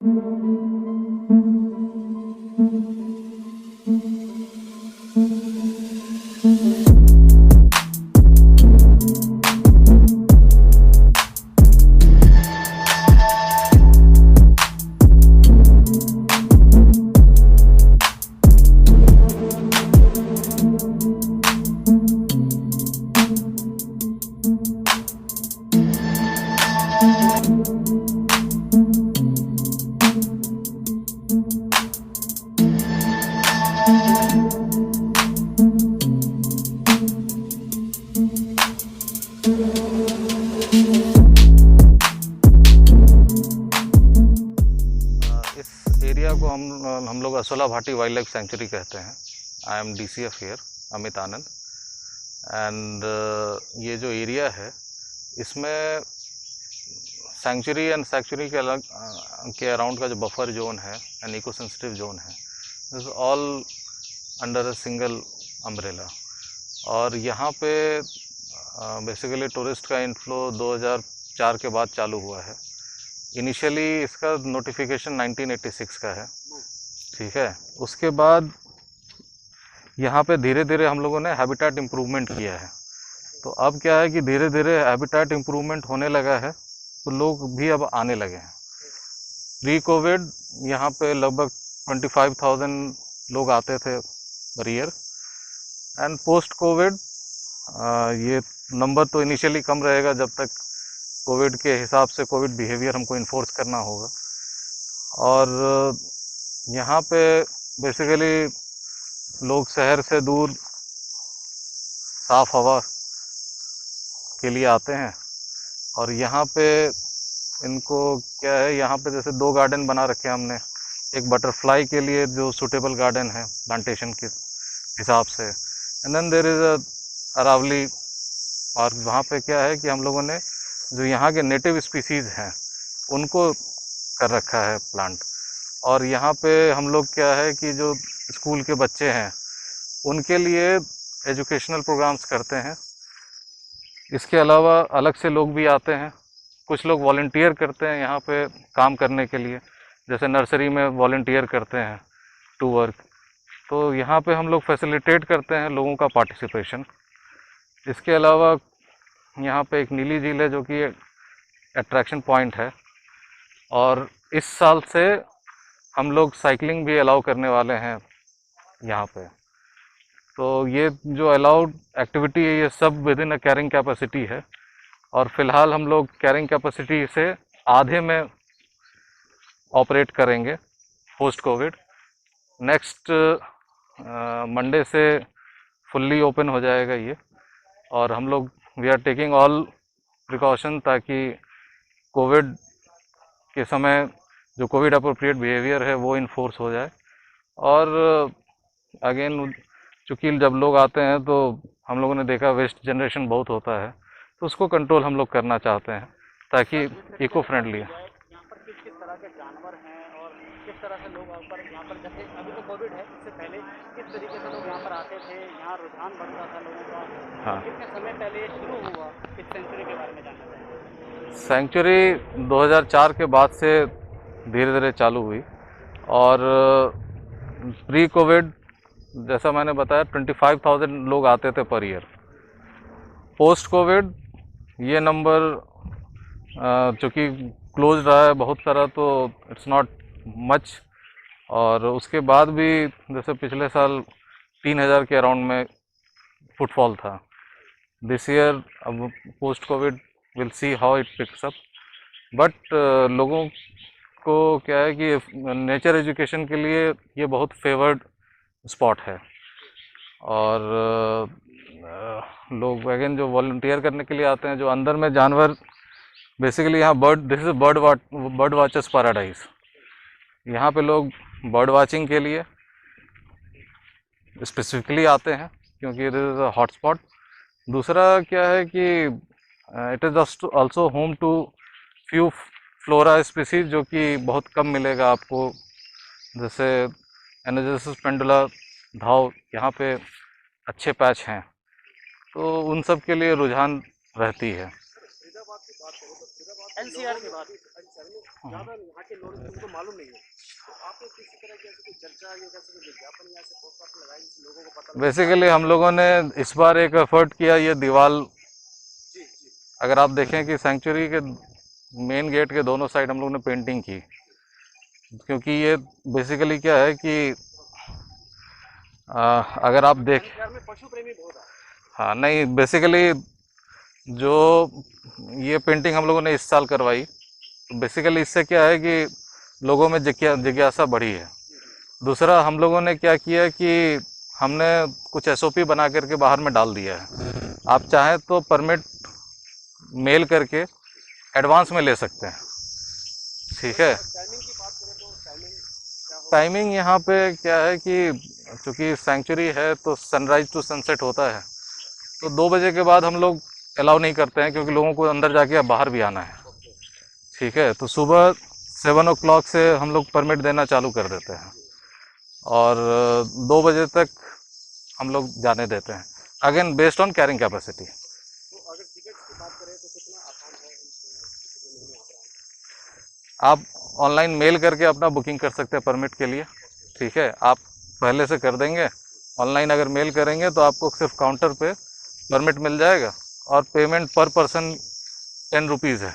इस एरिया को हम लोग Asola Bhati wild life sanctuary कहते हैं। I am DCF here, Amit Anand. And ये जो एरिया है इसमें सेंचुरी एंड सेंचुरी के अलग के अराउंड का जो बफर जोन है एंड इको सेंसिटिव जोन है, this all under a single umbrella. और यहाँ पे बेसिकली टूरिस्ट का इनफ्लो 2004 के बाद चालू हुआ है। इनिशियली इसका नोटिफिकेशन 1986 का है, ठीक है। उसके बाद यहाँ पे धीरे धीरे हम लोगों ने हैबिटेट इम्प्रूवमेंट किया है। तो अब क्या है कि धीरे धीरे हैबिटेट इम्प्रूवमेंट होने लगा है तो लोग भी अब आने लगे हैं। प्री कोविड यहाँ पे लगभग 25,000 लोग आते थे per year. And post Covid ये नंबर तो इनिशियली कम रहेगा जब तक कोविड के हिसाब से कोविड बिहेवियर हमको इन्फोर्स करना होगा। और यहाँ पे बेसिकली लोग शहर से दूर साफ़ हवा के लिए आते हैं। और यहाँ पे इनको क्या है, यहाँ पे जैसे 2 गार्डन बना रखे हैं हमने। एक बटरफ्लाई के लिए जो सूटेबल गार्डन है प्लांटेशन के हिसाब से, and then there is Aravalli park. वहाँ पे क्या है कि हम लोगों ने जो यहाँ के नेटिव स्पीसीज़ हैं उनको कर रखा है प्लांट। और यहाँ पे हम लोग क्या है कि जो स्कूल के बच्चे हैं उनके लिए एजुकेशनल प्रोग्राम्स करते हैं। इसके अलावा अलग से लोग भी आते हैं, कुछ लोग वॉलंटियर करते हैं यहाँ पे काम करने के लिए, जैसे नर्सरी में वॉलंटियर करते हैं टू वर्क। तो यहाँ पे हम लोग फैसिलिटेट करते हैं लोगों का पार्टिसिपेशन। इसके अलावा यहाँ पे एक नीली झील है जो कि अट्रैक्शन पॉइंट है। और इस साल से हम लोग साइकिलिंग भी अलाउ करने वाले हैं यहाँ पे। तो ये जो अलाउड एक्टिविटी है ये सब with in a carrying capacity है। और फिलहाल हम लोग कैरिंग कैपेसिटी से आधे में ऑपरेट करेंगे पोस्ट कोविड। नेक्स्ट मंडे से फुल्ली ओपन हो जाएगा ये। और हम लोग we are taking all precaution ताकि कोविड के समय जो कोविड अप्रोप्रिएट बिहेवियर है वो इन्फोर्स हो जाए। और अगेन चूँकि जब लोग आते हैं तो हम लोगों ने देखा वेस्ट जनरेशन बहुत होता है, तो उसको कंट्रोल हम लोग करना चाहते हैं ताकि इको फ्रेंडली। यहाँ पर किस किस तरह के जानवर हैं और किस तरह से लोग यहाँ पर जैसे अभी तो कोविड है, इससे पहले किस तरीके से लोग यहाँ पर आते थे, यहाँ रुझान बढ़ता था लोगों का, हाँ, और कितने समय पहले ये शुरू हुआ, इस सेंचुरी के बारे में जानना चाहेंगे। सेंचुरी 2004 के बाद से धीरे धीरे चालू हुई। और प्री कोविड जैसा मैंने बताया 25,000 लोग आते थे पर ईयर। पोस्ट कोविड ये नंबर चूँकि क्लोज रहा है बहुत सारा तो इट्स नॉट मच। और उसके बाद भी जैसे पिछले साल 3,000 के अराउंड में फुटफॉल था। दिस ईयर अब post Covid will see how it picks up. But लोगों को क्या है कि नेचर एजुकेशन के लिए ये बहुत फेवर्ड स्पॉट है। और लोग अगेन जो वॉलंटियर करने के लिए आते हैं, जो अंदर में जानवर बेसिकली यहाँ this is bird watchers paradise. यहाँ पे लोग बर्ड वाचिंग के लिए स्पेसिफिकली आते हैं क्योंकि इट इज़ अ हॉटस्पॉट। दूसरा क्या है कि it is also home to few flora species जो कि बहुत कम मिलेगा आपको, जैसे एनोजेसिस पेंडुला धाव यहाँ पे अच्छे पैच हैं, तो उन सब के लिए रुझान रहती है। एनसीआर की बात। ज़्यादा यहाँ के लोग उनको मालूम नहीं है, तो आपने किसी तरह की ऐसी कोई चर्चा या कैसे कोई विज्ञापन या ऐसे पोस्टर लगाए जिससे लोगों को पता लगे? बेसिकली हम लोगों ने इस बार एक एफर्ट किया, ये दीवार, जी जी अगर आप देखें कि सेंचुरी के मेन गेट के दोनों साइड हम लोग ने पेंटिंग की, क्योंकि ये बेसिकली क्या है कि अगर आप देख, एनसीआर में पशु प्रेमी बहुत है। हाँ नहीं, बेसिकली जो ये पेंटिंग हम लोगों ने इस साल करवाई, तो बेसिकली इससे क्या है कि लोगों में जिज्ञासा बढ़ी है। दूसरा हम लोगों ने क्या किया कि हमने कुछ एसओपी बना करके बाहर में डाल दिया है। आप चाहें तो परमिट मेल करके एडवांस में ले सकते हैं, ठीक है। टाइमिंग की बात करें तो टाइमिंग क्या होगा? टाइमिंग यहाँ पे क्या है कि चूँकि सेंचुरी है तो सनराइज टू सनसेट होता है, तो 2 बजे के बाद हम लोग अलाउ नहीं करते हैं, क्योंकि लोगों को अंदर जाके अब बाहर भी आना है, ठीक है। तो सुबह 7 o'clock से हम लोग परमिट देना चालू कर देते हैं और 2 बजे तक हम लोग जाने देते हैं, again based on carrying capacity. तो अगर टिकट्स की बात करें तो कितना आसान है कितने लोग यहाँ पर आए? आप ऑनलाइन मेल करके अपना बुकिंग कर सकते हैं परमिट के लिए, ठीक है। आप पहले से कर देंगे, ऑनलाइन अगर मेल करेंगे तो आपको सिर्फ काउंटर पे परमिट मिल जाएगा और पेमेंट पर पर्सन 10 रुपीज़ है,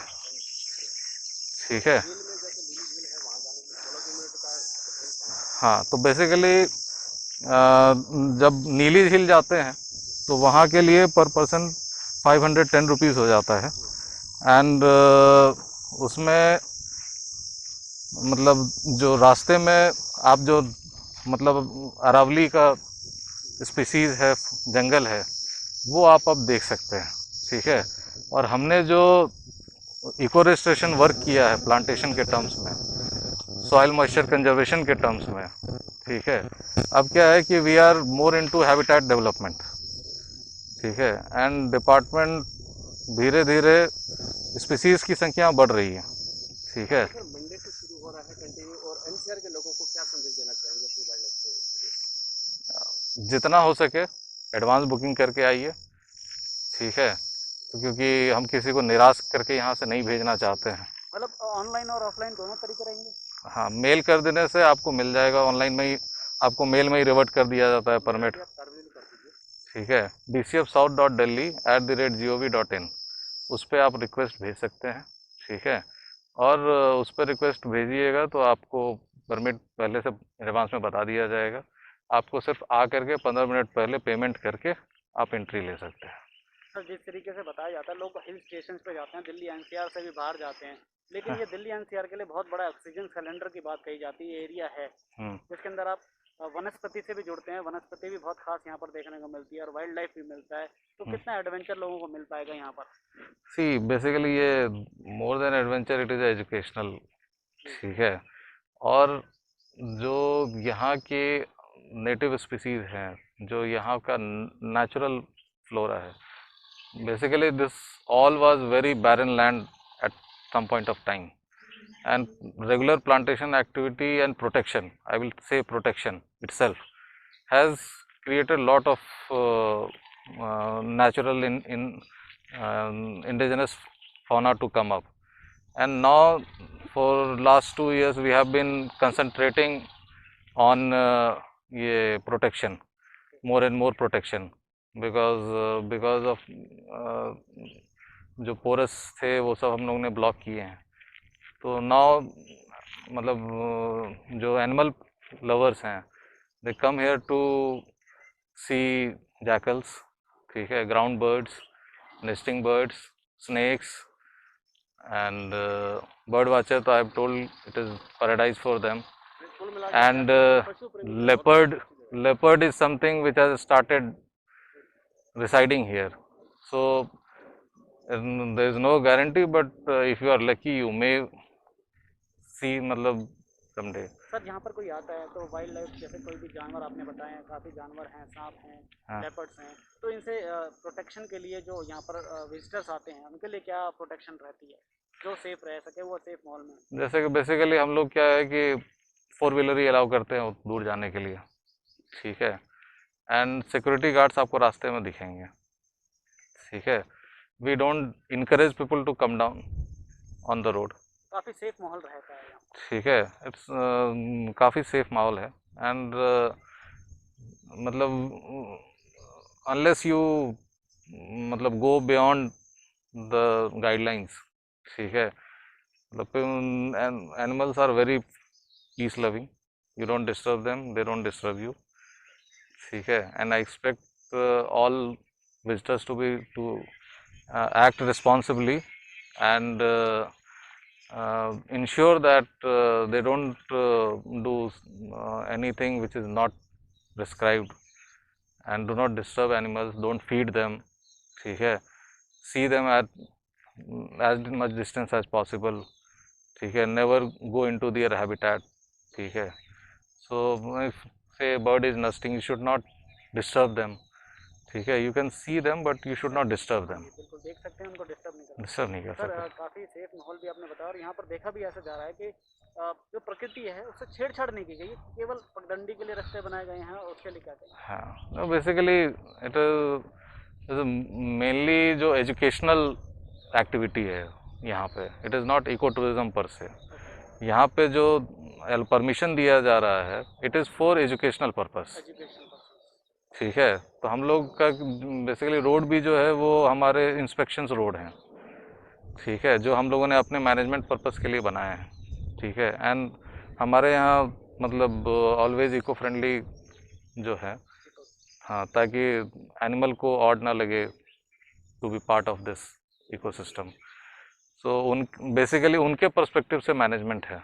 ठीक है। झील में जैसे नीली झील है वहाँ जाने के लिए 16 किलोमीटर का डिस्टेंस है। हाँ, तो बेसिकली जब नीली झील जाते हैं तो वहाँ के लिए पर पर्सन 510 रुपीज़ हो जाता है। एंड उसमें मतलब जो रास्ते में आप जो मतलब अरावली का स्पीसीज़ है, जंगल है, वो आप अब देख सकते हैं, ठीक है। और हमने जो इको रेस्टोरेशन वर्क किया है प्लांटेशन के टर्म्स में, सॉइल मॉइस्चर कंजर्वेशन के टर्म्स में, ठीक है। अब क्या है कि we are more into habitat development, ठीक है। एंड डिपार्टमेंट धीरे धीरे स्पीसीज़ की संख्या बढ़ रही है, ठीक है। तो सर मंडे से शुरू हो रहा है कंटिन्यू, और एनसीआर के लोगों को क्या संदेश देना चाहेंगे अपनी वाइल्ड लाइफ के? जितना हो सके एडवांस बुकिंग करके आइए, ठीक है। तो क्योंकि हम किसी को निराश करके यहाँ से नहीं भेजना चाहते हैं। मतलब ऑनलाइन और ऑफलाइन दोनों तरीके रहेंगे? हाँ, मेल कर देने से आपको मिल जाएगा, ऑनलाइन में ही आपको मेल में ही रिवर्ट कर दिया जाता है परमिट, सर्वे कर दीजिए। ठीक है। dcfsouth.delhi@gov.in, उस पर आप रिक्वेस्ट भेज सकते हैं, ठीक है। और उस पर रिक्वेस्ट भेजिएगा तो आपको परमिट पहले से एडवांस में बता दिया जाएगा। आपको सिर्फ आ करके 15 मिनट पहले पेमेंट करके आप एंट्री ले सकते हैं। सर जिस तरीके से बताया जाता है, लोग हिल स्टेशन पे जाते हैं, दिल्ली एनसीआर से भी बाहर जाते हैं, लेकिन ये दिल्ली एनसीआर के लिए बहुत बड़ा ऑक्सीजन सिलेंडर की बात कही जाती है, एरिया है हम्म। जिसके अंदर आप वनस्पति से भी जुड़ते हैं, वनस्पति भी बहुत खास यहाँ पर देखने को मिलती है और वाइल्ड लाइफ भी मिलता है, तो कितना एडवेंचर लोगों को मिल पाएगा यहाँ पर? सी बेसिकली ये more than adventure, it is educational, ठीक है। और जो यहाँ के नेटिव स्पीसीज़ हैं, जो यहाँ का नेचुरल फ्लोरा है, basically this all was very barren land at some point of time, and regular plantation activity and protection, I will say protection itself, has created lot of natural indigenous fauna to come up. And now for last 2 years we have been concentrating on ये protection, more and more protection, because of जो porous थे वो सब हम लोगों ने block किए हैं। तो नाउ मतलब जो एनिमल लवर्स हैं, they come here to see jackals, ठीक है, ground birds, nesting birds, snakes, and bird watcher तो I have told it is paradise for them. कुल मिला And leopard is something which has started residing here. So there is no guarantee, but if you are lucky, you may see मतलब someday. Sir यहाँ पर कोई आता है तो wild life जैसे कोई भी जानवर आपने बताए हैं, काफ़ी जानवर हैं, सांप हैं, हाँ। लेपर्ड्स हैं, तो इनसे प्रोटेक्शन के लिए जो यहाँ पर विजिटर्स आते हैं उनके लिए क्या प्रोटेक्शन रहती है जो सेफ रह सके, वो सेफ माहौल में? जैसे कि बेसिकली हम लोग क्या है कि 4 व्हीलर ही अलाउ करते हैं दूर जाने के लिए, ठीक है। एंड सिक्योरिटी गार्ड्स आपको रास्ते में दिखेंगे, ठीक है। We don't encourage people to come down, on the road. काफ़ी सेफ माहौल रहता है यहाँ। ठीक है, इट्स काफ़ी सेफ माहौल है। एंड मतलब अनलेस यू मतलब गो बियॉन्ड द गाइडलाइंस, ठीक है, मतलब animals are very peace loving, you don't disturb them, they don't disturb you, ठीक है। And I expect all visitors to act responsibly and ensure that they don't do anything which is not prescribed, and do not disturb animals, don't feed them, ठीक है, see them at as much distance as possible, ठीक है, never go into their habitat, ठीक है। So if say bird is nesting, you should not disturb them, ठीक है, you can see them but you should not disturb them, बिल्कुल देख सकते हैं, उनको डिस्टर्ब नहीं करना। डिस्टर्ब नहीं कर सर सकते। काफ़ी सेफ माहौल भी आपने बताया, और यहाँ पर देखा भी ऐसा जा रहा है कि जो प्रकृति है उससे छेड़छाड़ नहीं की गई, केवल पगडंडी के लिए रास्ते बनाए गए हैं, और उसके लिए क्या कहें? हाँ, बेसिकली इट इज मेनली जो एजुकेशनल एक्टिविटी है यहाँ पे, it is not eco tourism per se. यहाँ पे जो परमिशन दिया जा रहा है, it is for educational purpose, education पर। ठीक है। तो हम लोग का बेसिकली रोड भी जो है वो हमारे इंस्पेक्शंस रोड हैं, ठीक है, जो हम लोगों ने अपने मैनेजमेंट पर्पस के लिए बनाए हैं, ठीक है। एंड हमारे यहाँ मतलब ऑलवेज इको फ्रेंडली जो है, हाँ, ताकि एनिमल को ऑड ना लगे to be part of this ecosystem. So उन बेसिकली उनके पर्सपेक्टिव से मैनेजमेंट है।